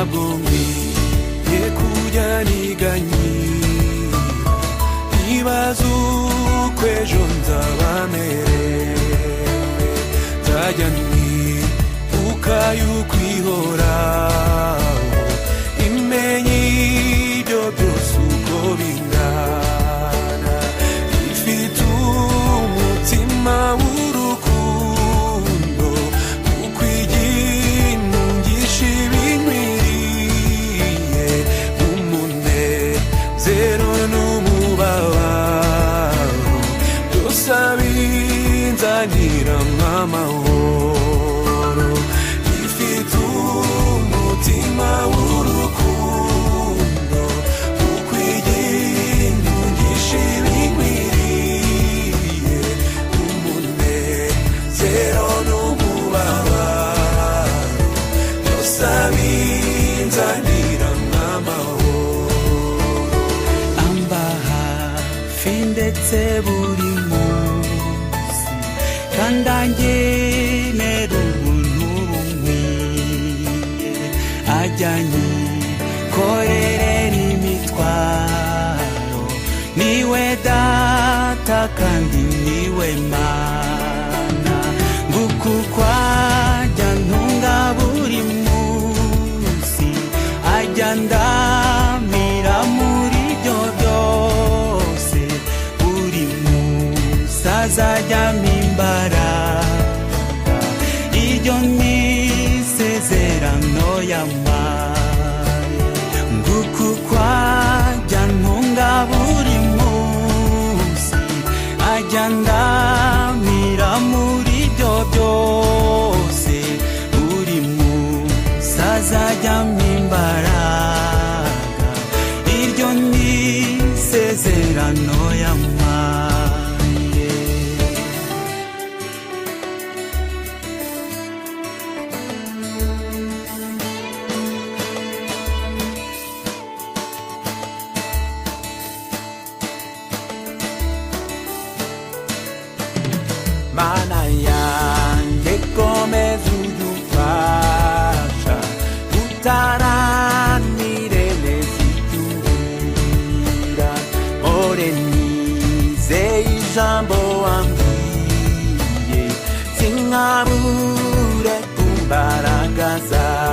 ntabwo nkwiye kujya niganyira nibaza uko ejo nzaba merewe nzajya nibuka yuko ihoraho imenya ibyo byose uko bingana ifite umutima w'urukundo kuko iginungisha ibinkwiriye umunezero n'umubabaro byose abinzanira nk'amahoro ifite umutima w'urukundo kuko iginungisha ibinkwiriye umunezero n'umubabaro byose abinzanira nk'amahoro amba hafi ndetse buri munsi kandi angenera ubuntu bunkwiye ajyanye korerera imitwaro niwe data kandi niwe mana nguko uko ajya ntunga buri munsi ajya ndamira muri byo byose buri munsi azajyamo imbaraga iryo ni isezerano yampaye nguko uko ajya ntunga buri munsi ajya ndamira muri byo byose buri munsi azajyamo imbaraga iryo ni isezerano yampaye mana yanjye komeza udufasha utaranire neza ibyo umbwira ore nizeye ijambo wambwiye sinkabure ku mbaraga zawe